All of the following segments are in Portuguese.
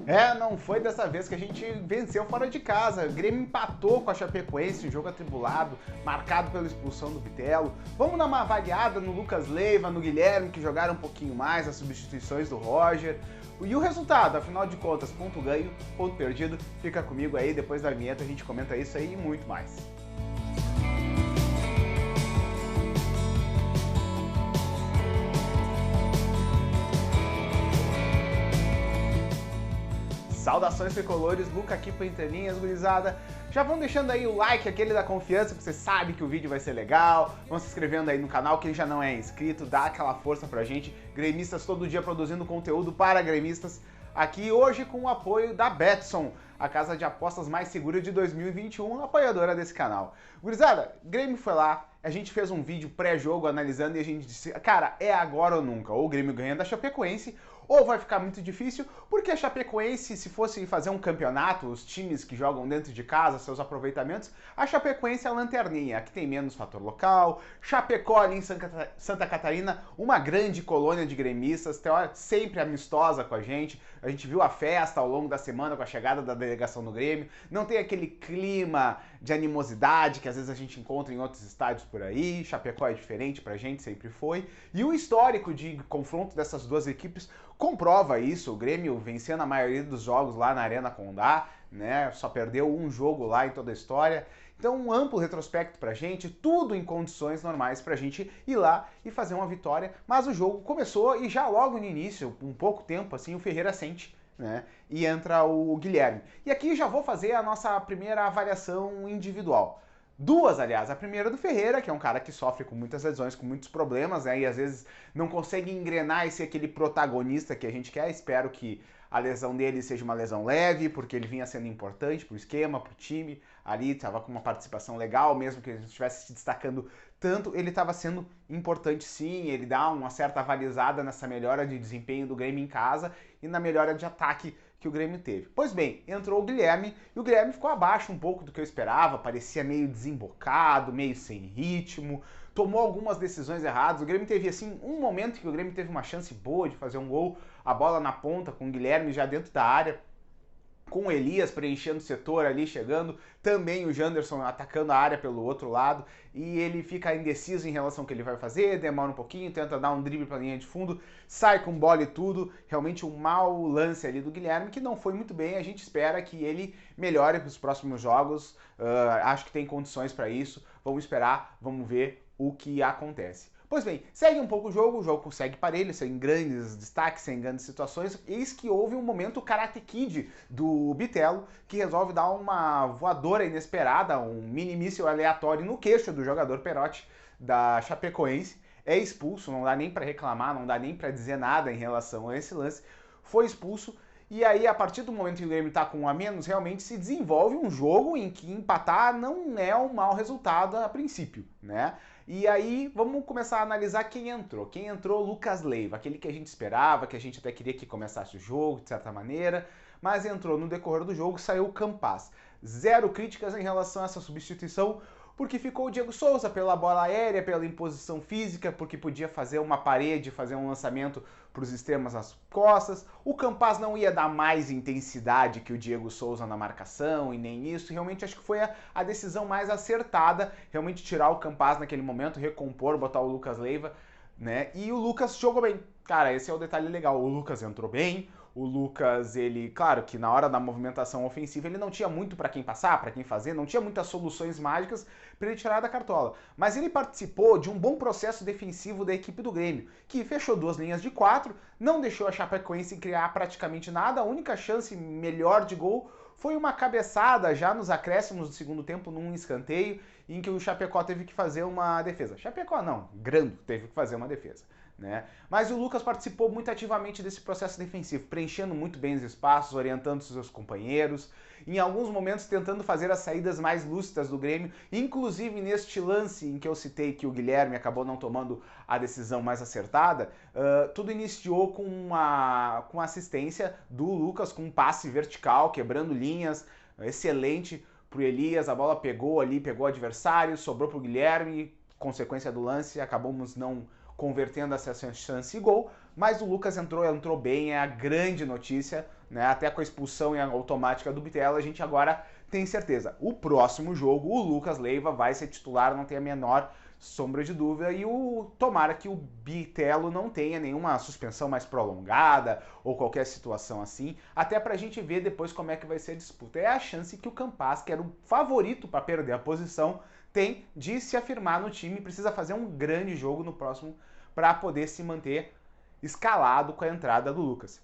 É, não foi dessa vez que a gente venceu fora de casa. O Grêmio empatou com a Chapecoense, um jogo atribulado, marcado pela expulsão do Bitelo. Vamos dar uma avaliada no Lucas Leiva, no Guilherme, que jogaram um pouquinho mais, as substituições do Roger. E o resultado, afinal de contas, ponto ganho, ponto perdido. Fica comigo aí, depois da vinheta a gente comenta isso aí e muito mais. Saudações tricolores, Luca aqui para Entre Linhas, gurizada. Já vão deixando aí o like, aquele da confiança, que você sabe que o vídeo vai ser legal. Vão se inscrevendo aí no canal, quem já não é inscrito, dá aquela força pra gente. Gremistas todo dia produzindo conteúdo para gremistas. Aqui hoje com o apoio da Betson, a casa de apostas mais segura de 2021, apoiadora desse canal. Gurizada, Grêmio foi lá, a gente fez um vídeo pré-jogo analisando e a gente disse, cara, é agora ou nunca. Ou o Grêmio ganha da Chapecoense, ou vai ficar muito difícil, porque a Chapecoense, se fosse fazer um campeonato, os times que jogam dentro de casa, seus aproveitamentos, a Chapecoense é a lanterninha, a que tem menos fator local. Chapecó ali em Santa Catarina, uma grande colônia de gremistas, sempre amistosa com a gente viu a festa ao longo da semana com a chegada da delegação do Grêmio, não tem aquele clima de animosidade que às vezes a gente encontra em outros estádios por aí. Chapecó é diferente pra gente, sempre foi, e o histórico de confronto dessas duas equipes comprova isso. O Grêmio vencendo a maioria dos jogos lá na Arena Condá, né? Só perdeu um jogo lá em toda a história. Então, um amplo retrospecto pra gente, tudo em condições normais pra gente ir lá e fazer uma vitória. Mas o jogo começou e já logo no início, um pouco tempo assim, o Ferreira sente, né? E entra o Guilherme. E aqui já vou fazer a nossa primeira avaliação individual. Duas, aliás. A primeira do Ferreira, que é um cara que sofre com muitas lesões, com muitos problemas, né? E às vezes não consegue engrenar e ser aquele protagonista que a gente quer. Espero que a lesão dele seja uma lesão leve, porque ele vinha sendo importante pro esquema, pro time. Ali estava com uma participação legal, mesmo que ele não estivesse se destacando tanto, ele estava sendo importante sim. Ele dá uma certa avalizada nessa melhora de desempenho do Grêmio em casa e na melhora de ataque que o Grêmio teve. Pois bem, entrou o Guilherme e o Guilherme ficou abaixo um pouco do que eu esperava, parecia meio desembocado, meio sem ritmo, tomou algumas decisões erradas. O Grêmio teve assim um momento que o Grêmio teve uma chance boa de fazer um gol, a bola na ponta com o Guilherme já dentro da área, com o Elias preenchendo o setor ali, chegando, também o Janderson atacando a área pelo outro lado, e ele fica indeciso em relação ao que ele vai fazer, demora um pouquinho, tenta dar um drible para a linha de fundo, sai com bola e tudo. Realmente um mau lance ali do Guilherme, que não foi muito bem. A gente espera que ele melhore para os próximos jogos, acho que tem condições para isso, vamos esperar, vamos ver o que acontece. Pois bem, segue um pouco o jogo segue parelho, sem grandes destaques, sem grandes situações. Eis que houve um momento Karate Kid do Bitelo, que resolve dar uma voadora inesperada, um mini míssil aleatório no queixo do jogador Perotti da Chapecoense. É expulso, não dá nem para reclamar, não dá nem para dizer nada em relação a esse lance. Foi expulso. E aí, a partir do momento que o Grêmio tá com um a menos, realmente se desenvolve um jogo em que empatar não é um mau resultado a princípio, né? E aí, vamos começar a analisar quem entrou. Quem entrou, Lucas Leiva, aquele que a gente esperava, que a gente até queria que começasse o jogo, de certa maneira, mas entrou no decorrer do jogo, saiu o Campaz. Zero críticas em relação a essa substituição, porque ficou o Diego Souza pela bola aérea, pela imposição física, porque podia fazer uma parede, fazer um lançamento para os extremos nas costas. O Campaz não ia dar mais intensidade que o Diego Souza na marcação e nem isso. Realmente acho que foi a decisão mais acertada, realmente tirar o Campaz naquele momento, recompor, botar o Lucas Leiva, né? E o Lucas jogou bem. Cara, esse é o detalhe legal. O Lucas entrou bem. O Lucas, ele, claro que na hora da movimentação ofensiva ele não tinha muito para quem passar, para quem fazer, não tinha muitas soluções mágicas para ele tirar da cartola. Mas ele participou de um bom processo defensivo da equipe do Grêmio, que fechou duas linhas de 4, não deixou a Chapecoense criar praticamente nada. A única chance melhor de gol foi uma cabeçada já nos acréscimos do segundo tempo, num escanteio, em que o Chapecó teve que fazer uma defesa. Chapecó não, Grando teve que fazer uma defesa. Né? Mas o Lucas participou muito ativamente desse processo defensivo, preenchendo muito bem os espaços, orientando seus companheiros, em alguns momentos tentando fazer as saídas mais lúcidas do Grêmio, inclusive neste lance em que eu citei que o Guilherme acabou não tomando a decisão mais acertada. Tudo iniciou com a assistência do Lucas, com um passe vertical, quebrando linhas, excelente pro Elias. A bola pegou ali, pegou o adversário, sobrou pro Guilherme, consequência do lance, acabamos não convertendo essa chance em gol, mas o Lucas entrou bem, é a grande notícia, né? Até com a expulsão automática do Bitelo, a gente agora tem certeza. O próximo jogo, o Lucas Leiva vai ser titular, não tem a menor sombra de dúvida, e tomara que o Bitelo não tenha nenhuma suspensão mais prolongada ou qualquer situação assim, até pra gente ver depois como é que vai ser a disputa. É a chance que o Campas, que era o favorito para perder a posição, tem de se afirmar no time, precisa fazer um grande jogo no próximo para poder se manter escalado com a entrada do Lucas.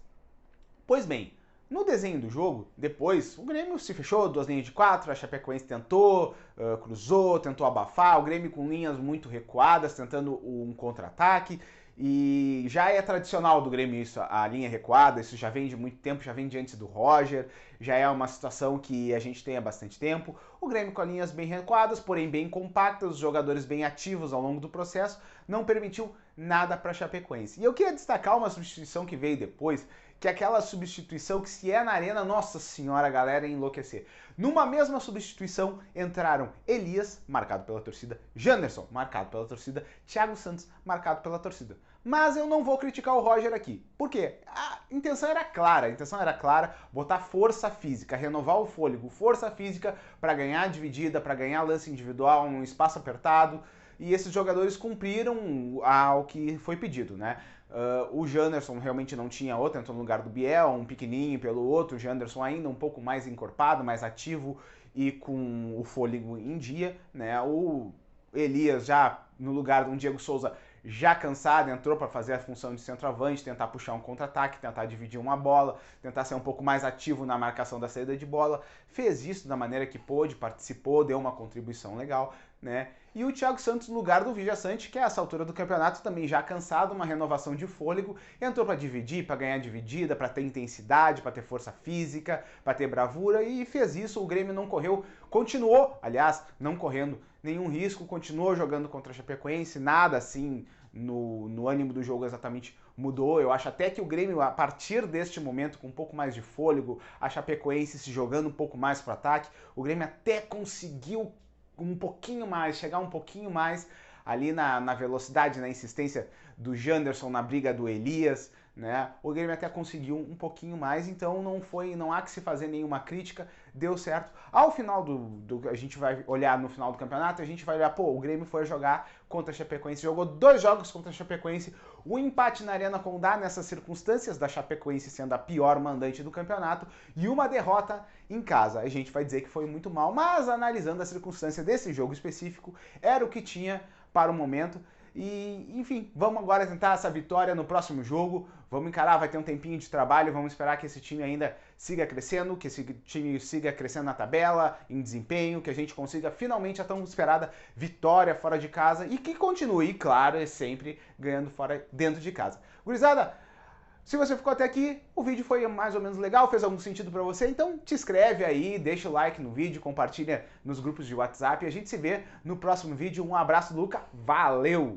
Pois bem, no desenho do jogo, depois, o Grêmio se fechou, 2 linhas de 4, a Chapecoense tentou, cruzou, tentou abafar, o Grêmio com linhas muito recuadas, tentando um contra-ataque, e já é tradicional do Grêmio isso, a linha recuada, isso já vem de muito tempo, já vem de antes do Roger, já é uma situação que a gente tem há bastante tempo. O Grêmio com linhas bem recuadas, porém bem compactas, os jogadores bem ativos ao longo do processo, não permitiu nada para a Chapecoense. E eu queria destacar uma substituição que veio depois, que é aquela substituição que se é na arena, nossa senhora, a galera ia enlouquecer. Numa mesma substituição entraram Elias, marcado pela torcida, Janderson, marcado pela torcida, Thiago Santos, marcado pela torcida. Mas eu não vou criticar o Roger aqui. Por quê? A intenção era clara, botar força física, renovar o fôlego, força física para ganhar dividida, para ganhar lance individual, um espaço apertado, e esses jogadores cumpriram ao que foi pedido, né? O Janderson realmente não tinha outro, entrou no lugar do Biel, um pequenininho pelo outro, o Janderson ainda um pouco mais encorpado, mais ativo e com o fôlego em dia, né? O Elias já no lugar de um Diego Souza já cansado, entrou para fazer a função de centroavante, tentar puxar um contra-ataque, tentar dividir uma bola, tentar ser um pouco mais ativo na marcação da saída de bola, fez isso da maneira que pôde, participou, deu uma contribuição legal, né? E o Thiago Santos no lugar do Villasanti, que a essa altura do campeonato também já cansado, uma renovação de fôlego, entrou para dividir, para ganhar dividida, para ter intensidade, para ter força física, para ter bravura, e fez isso. O Grêmio não correu, continuou, aliás, não correndo nenhum risco, continuou jogando contra a Chapecoense, nada assim no ânimo do jogo exatamente mudou. Eu acho até que o Grêmio, a partir deste momento, com um pouco mais de fôlego, a Chapecoense se jogando um pouco mais para o ataque, o Grêmio até conseguiu um pouquinho mais, chegar um pouquinho mais ali na velocidade, na insistência do Janderson, na briga do Elias, né? O Grêmio até conseguiu um pouquinho mais, então não há que se fazer nenhuma crítica, deu certo. Ao final a gente vai olhar no final do campeonato, a gente vai olhar, pô, o Grêmio foi jogar contra a Chapecoense, jogou 2 jogos contra a Chapecoense, o empate na Arena Condá nessas circunstâncias da Chapecoense sendo a pior mandante do campeonato e uma derrota em casa. A gente vai dizer que foi muito mal, mas analisando a circunstância desse jogo específico, era o que tinha para o momento. E, enfim, vamos agora tentar essa vitória no próximo jogo, vamos encarar, vai ter um tempinho de trabalho, vamos esperar que esse time ainda siga crescendo, que esse time siga crescendo na tabela, em desempenho, que a gente consiga finalmente a tão esperada vitória fora de casa e que continue, claro, é sempre ganhando dentro de casa. Gurizada, se você ficou até aqui, o vídeo foi mais ou menos legal, fez algum sentido pra você, então te inscreve aí, deixa o like no vídeo, compartilha nos grupos de WhatsApp e a gente se vê no próximo vídeo. Um abraço, Luca, valeu!